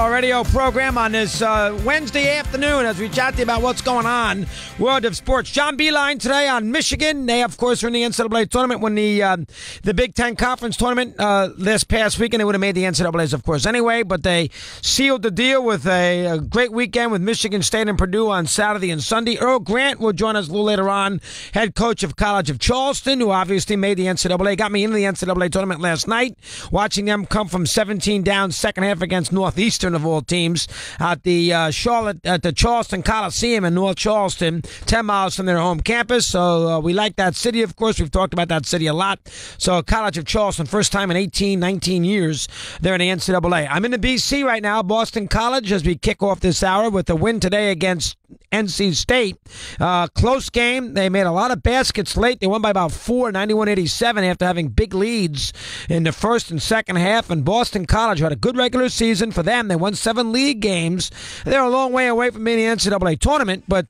Our radio program on this Wednesday afternoon as we chat to you about what's going on. World of sports. John Beeline today on Michigan. They, of course, are in the NCAA tournament when the Big Ten Conference tournament this past weekend. They would have made the NCAAs, of course, anyway, but they sealed the deal with a great weekend with Michigan State and Purdue on Saturday and Sunday. Earl Grant will join us a little later on, head coach of College of Charleston, who obviously made the NCAA. Got me into the NCAA tournament last night, watching them come from 17 down second half against Northeastern of all teams at the Charleston Coliseum in North Charleston, 10 miles from their home campus. So we like that city, of course. We've talked about that city a lot. So College of Charleston, first time in 18, 19 years, they're in the NCAA. I'm in the BC right now, Boston College, as we kick off this hour with a win today against NC State. Close game. They made a lot of baskets late. They won by about 4, 91-87 after having big leads in the first and second half. And Boston College had a good regular season for them. They won 7 league games. They're a long way away from being in the NCAA tournament, but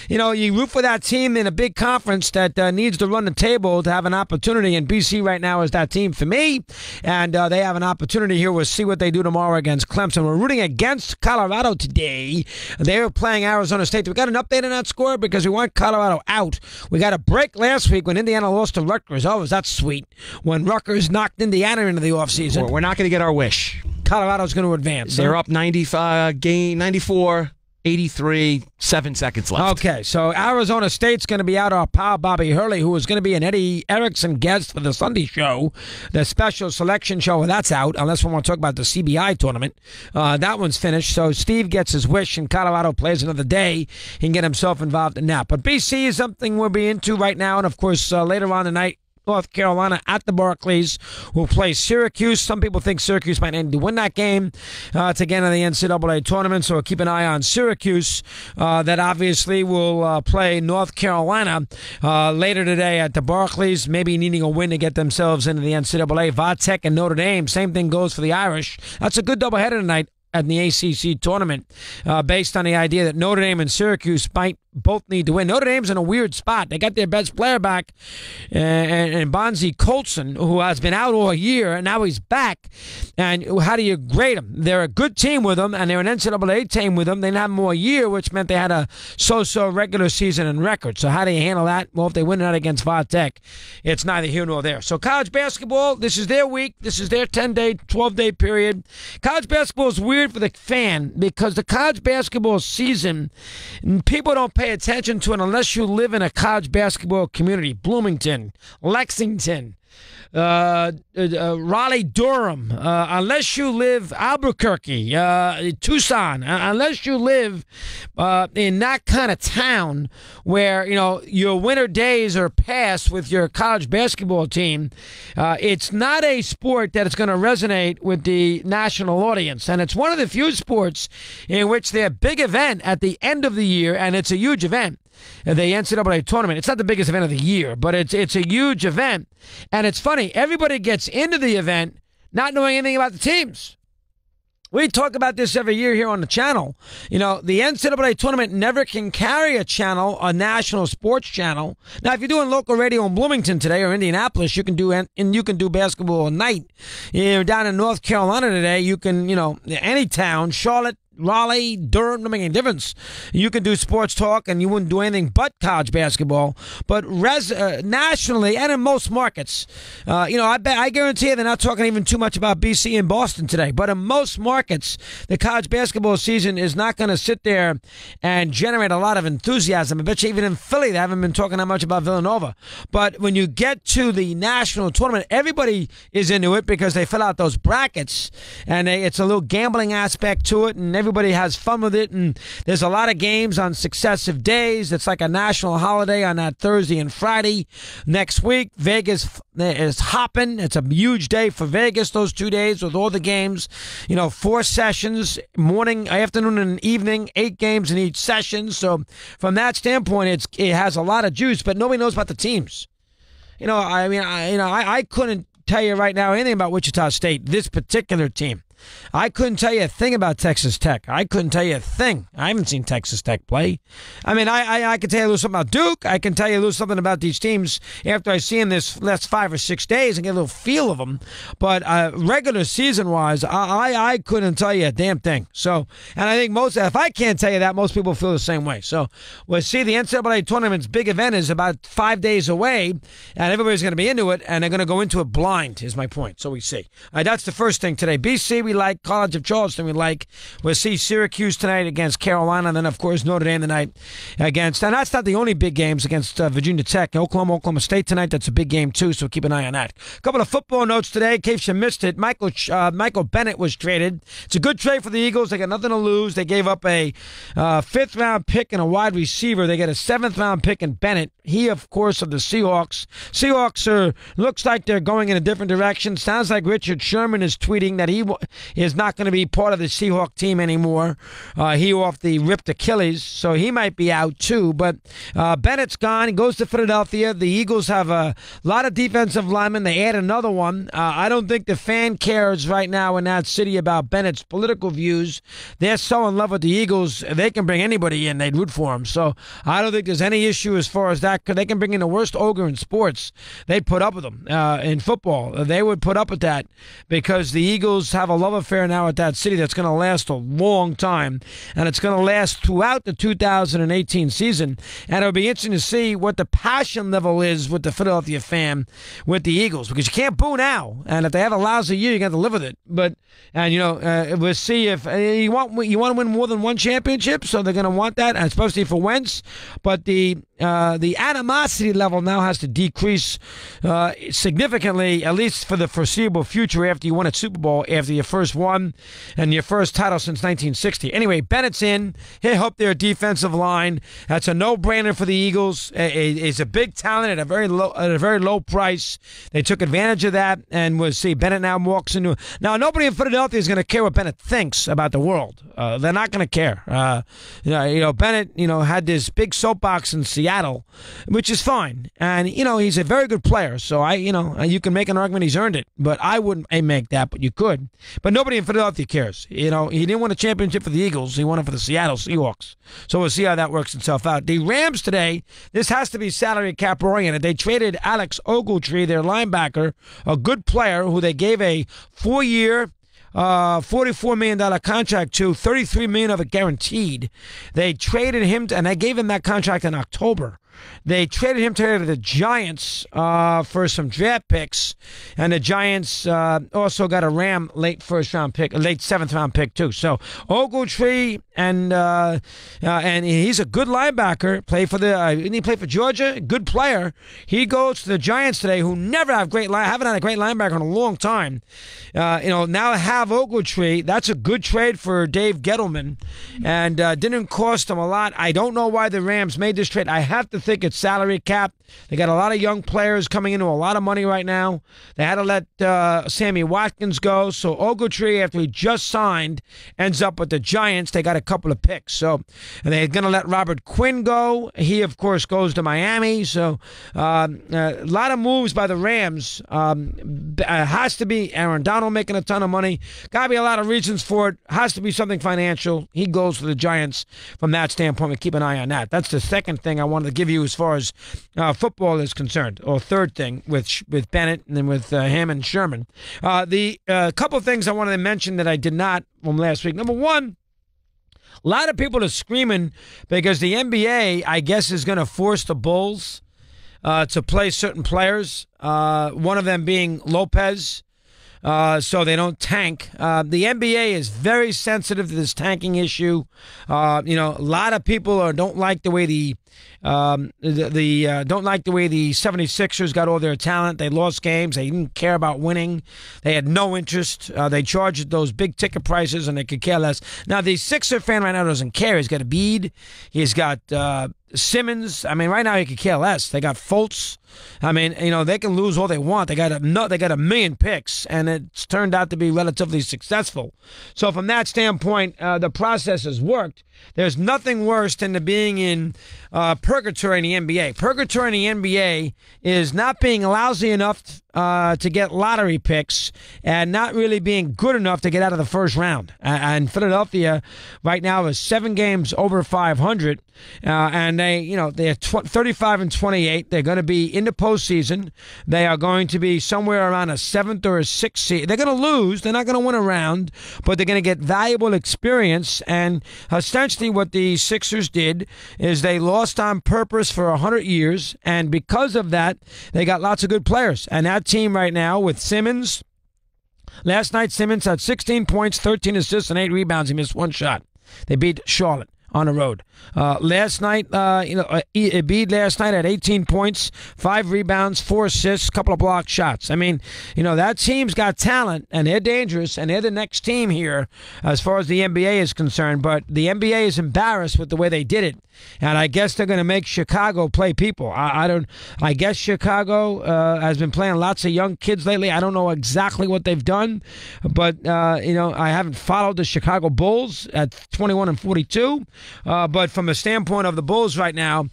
you root for that team in a big conference that needs to run the table to have an opportunity. And BC right now is that team for me, and they have an opportunity here. We'll see what they do tomorrow against Clemson. We're rooting against Colorado today. They were playing Arizona State. We got an update on that score because we want Colorado out. We got a break last week when Indiana lost to Rutgers. Oh, was that sweet? When Rutgers knocked Indiana into the offseason. We're not going to get our wish. Colorado's going to advance. They're up 94, 83, 7 seconds left. Okay, so Arizona State's going to be out our pal Bobby Hurley, who is going to be an Eddie Erickson guest for the Sunday show, the special selection show. Well, that's out, unless we want to talk about the CBI tournament. That one's finished, so Steve gets his wish, and Colorado plays another day. He can get himself involved in that. But BC is something we'll be into right now, and, of course, later on tonight, North Carolina at the Barclays will play Syracuse. Some people think Syracuse might need to win that game to get into the NCAA tournament, so keep an eye on Syracuse. That obviously will play North Carolina later today at the Barclays, maybe needing a win to get themselves into the NCAA. Vatech and Notre Dame, same thing goes for the Irish. That's a good doubleheader tonight at the ACC tournament, based on the idea that Notre Dame and Syracuse might both need to win. Notre Dame's in a weird spot. They got their best player back, and Bonzi Colson, who has been out all year, and now he's back. And how do you grade them? They're a good team with them, and they're an NCAA team with them. They didn't have them all year, which meant they had a so-so regular season and record. So how do you handle that? Well, if they win that against Vatech, it's neither here nor there. So college basketball, this is their week. This is their 10-day, 12-day period. College basketball is weird for the fan because the college basketball season, people don't pay attention to it unless you live in a college basketball community. Bloomington, Lexington, Raleigh-Durham, unless you live Albuquerque, Tucson, unless you live in that kind of town where, your winter days are passed with your college basketball team, it's not a sport that is going to resonate with the national audience. And it's one of the few sports in which their big event at the end of the year, and it's a huge event, the NCAA tournament. It's not the biggest event of the year, but it's a huge event. And it's funny, everybody gets into the event not knowing anything about the teams. We talk about this every year here on the channel. The NCAA tournament never can carry a channel, a national sports channel. Now, if you're doing local radio in Bloomington today or Indianapolis, you can do basketball at night. Down in North Carolina today, you can, any town, Charlotte, Raleigh, Durham, don't make any difference. You can do sports talk and you wouldn't do anything but college basketball. But nationally and in most markets, I guarantee you they're not talking even too much about BC and Boston today. But in most markets, the college basketball season is not going to sit there and generate a lot of enthusiasm. I bet you even in Philly, they haven't been talking that much about Villanova. But when you get to the national tournament, everybody is into it because they fill out those brackets and it's a little gambling aspect to it, and everybody has fun with it, and there's a lot of games on successive days. It's like a national holiday on that Thursday and Friday. Next week, Vegas is hopping. It's a huge day for Vegas, those 2 days with all the games. 4 sessions, morning, afternoon, and evening, 8 games in each session. So from that standpoint, it has a lot of juice, but nobody knows about the teams. I couldn't tell you right now anything about Wichita State, this particular team. I couldn't tell you a thing about Texas Tech. I couldn't tell you a thing. I haven't seen Texas Tech play. I mean, I can tell you a little something about Duke. I can tell you a little something about these teams after I see them this last 5 or 6 days and get a little feel of them. But regular season-wise, I couldn't tell you a damn thing. So, and I think if I can't tell you that, most people feel the same way. So we'll see. The NCAA tournament's big event is about 5 days away, and everybody's going to be into it, and they're going to go into it blind, is my point. So we see. That's the first thing today. BC, we like. College of Charleston, we like. We'll see Syracuse tonight against Carolina, and then, of course, Notre Dame tonight against, and that's not the only big games, against Virginia Tech. Oklahoma State tonight, that's a big game, too, so keep an eye on that. A couple of football notes today, in case you missed it. Michael Bennett was traded. It's a good trade for the Eagles. They got nothing to lose. They gave up a fifth-round pick and a wide receiver. They get a seventh-round pick in Bennett. He, of course, of the Seahawks. Seahawks looks like they're going in a different direction. Sounds like Richard Sherman is tweeting that he is not going to be part of the Seahawk team anymore. He off the ripped Achilles, so he might be out too. But Bennett's gone. He goes to Philadelphia. The Eagles have a lot of defensive linemen. They add another one. I don't think the fan cares right now in that city about Bennett's political views. They're so in love with the Eagles, they can bring anybody in. They'd root for him. So I don't think there's any issue as far as that. They can bring in the worst ogre in sports. They'd put up with them in football. They would put up with that because the Eagles have a love affair now at that city that's going to last a long time, and it's going to last throughout the 2018 season. And it'll be interesting to see what the passion level is with the Philadelphia fan with the Eagles, because you can't boo now, and if they have a lousy year, you got to live with it. But we'll see if you want to win more than one championship, so they're going to want that, and especially for Wentz. But the animosity level now has to decrease significantly, at least for the foreseeable future, after you won a Super Bowl, after your first one and your first title since 1960. Anyway, Bennett's in. He'll help their defensive line. That's a no-brainer for the Eagles. He's a big talent at a very low price. They took advantage of that, and we'll see. Bennett now walks into. Now, nobody in Philadelphia is going to care what Bennett thinks about the world. They're not going to care. Bennett, had this big soapbox in Seattle, which is fine, and he's a very good player. So you can make an argument he's earned it, but I wouldn't make that, but you could. But nobody in Philadelphia cares. He didn't win a championship for the Eagles. He won it for the Seattle Seahawks. So we'll see how that works itself out. The Rams today, this has to be salary cap oriented. They traded Alex Ogletree, their linebacker, a good player who they gave a 4-year, $44 million contract to, $33 million of it guaranteed. They traded him, and they gave him that contract in October. They traded him to the Giants for some draft picks, and the Giants also got a late 7th-round pick too. So Ogletree, and he's a good linebacker. He played for Georgia, good player. He goes to the Giants today, who never haven't had a great linebacker in a long time. Now have Ogletree. That's a good trade for Dave Gettleman, and didn't cost them a lot. I don't know why the Rams made this trade. I have to think it's salary cap. They got a lot of young players coming into a lot of money right now. They had to let Sammy Watkins go. So Ogletree, after he just signed, ends up with the Giants. They got a couple of picks. So they're going to let Robert Quinn go. He, of course, goes to Miami. So a lot of moves by the Rams. Has to be Aaron Donald making a ton of money. Got to be a lot of reasons for it. Has to be something financial. He goes to the Giants from that standpoint. We keep an eye on that. That's the second thing I wanted to give you as far as football is concerned, or third thing with Bennett and then with him and Sherman. The couple of things I wanted to mention that I did not from last week. Number one, a lot of people are screaming because the NBA, I guess, is going to force the Bulls to play certain players, one of them being Lopez, so they don't tank. The NBA is very sensitive to this tanking issue. A lot of people don't like the way the 76ers got all their talent. They lost games. They didn't care about winning. They had no interest. They charged those big ticket prices, and they could care less. Now, the Sixer fan right now doesn't care. He's got Embiid. He's got Simmons. I mean, right now you could care less. They got Fultz. I mean, they can lose all they want. They got a million picks, and it's turned out to be relatively successful. So from that standpoint, the process has worked. There's nothing worse than being in purgatory in the NBA. Purgatory in the NBA is not being lousy enough to get lottery picks and not really being good enough to get out of the first round. And Philadelphia right now is 7 games over 500, and they're 35-28. They're going to be in the postseason. They are going to be somewhere around a 7th or a 6th seed. They're going to lose. They're not going to win a round, but they're going to get valuable experience. And essentially what the Sixers did is they lost on purpose for 100 years, and because of that, they got lots of good players. And that team right now with Simmons, last night Simmons had 16 points, 13 assists, and 8 rebounds. He missed 1 shot. They beat Charlotte on the road. Last night, Embiid last night had 18 points, 5 rebounds, 4 assists, a couple of blocked shots. I mean, that team's got talent, and they're dangerous, and they're the next team here as far as the NBA is concerned. But the NBA is embarrassed with the way they did it, and I guess they're going to make Chicago play people. I guess Chicago has been playing lots of young kids lately. I don't know exactly what they've done, but I haven't followed the Chicago Bulls at 21-42. But from a standpoint of the Bulls right now,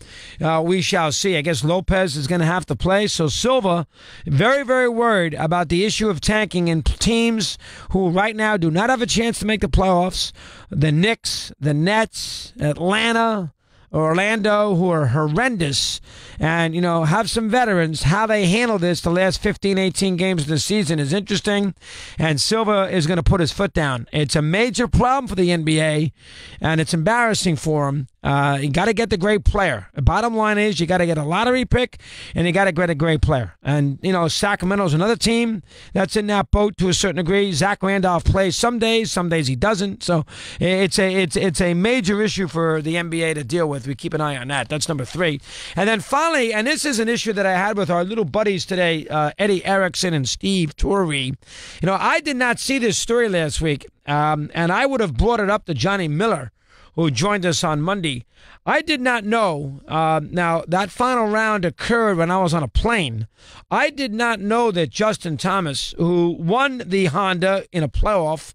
we shall see. I guess Lopez is going to have to play. So Silva, very, very worried about the issue of tanking in teams who right now do not have a chance to make the playoffs. The Knicks, the Nets, Atlanta, Orlando, who are horrendous, and have some veterans. How they handle this the last 15, 18 games of the season is interesting, and Silva is going to put his foot down. It's a major problem for the NBA, and it's embarrassing for him. You got to get the great player. The bottom line is you got to get a lottery pick, and you got to get a great player. And Sacramento's another team that's in that boat to a certain degree. Zach Randolph plays some days he doesn't. So it's a major issue for the NBA to deal with. We keep an eye on that. That's number 3. And then finally, and this is an issue that I had with our little buddies today, Eddie Erickson and Steve Torrey. I did not see this story last week, and I would have brought it up to Johnny Miller, who joined us on Monday. I did not know. Now, that final round occurred when I was on a plane. I did not know that Justin Thomas, who won the Honda in a playoff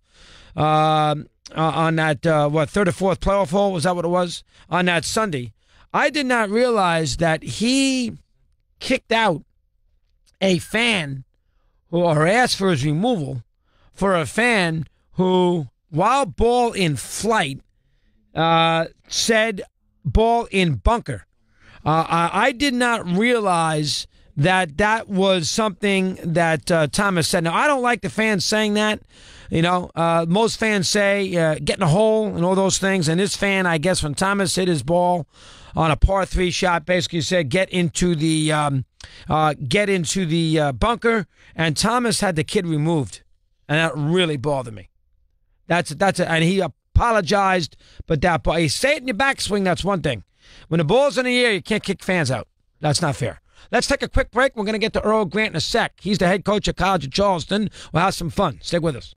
on that, third or fourth playoff hole, was that what it was? On that Sunday. I did not realize that he kicked out a fan or asked for his removal for a fan who, while ball in flight, said ball in bunker. I did not realize that was something that Thomas said. Now, I don't like the fans saying that. Most fans say get in a hole and all those things. And this fan, I guess, when Thomas hit his ball on a par 3 shot, basically said get into the bunker. And Thomas had the kid removed, and that really bothered me. And he apologized, but you say it in your backswing, that's one thing. When the ball's in the air, you can't kick fans out. That's not fair. Let's take a quick break. We're going to get to Earl Grant in a sec. He's the head coach of College of Charleston. We'll have some fun. Stick with us.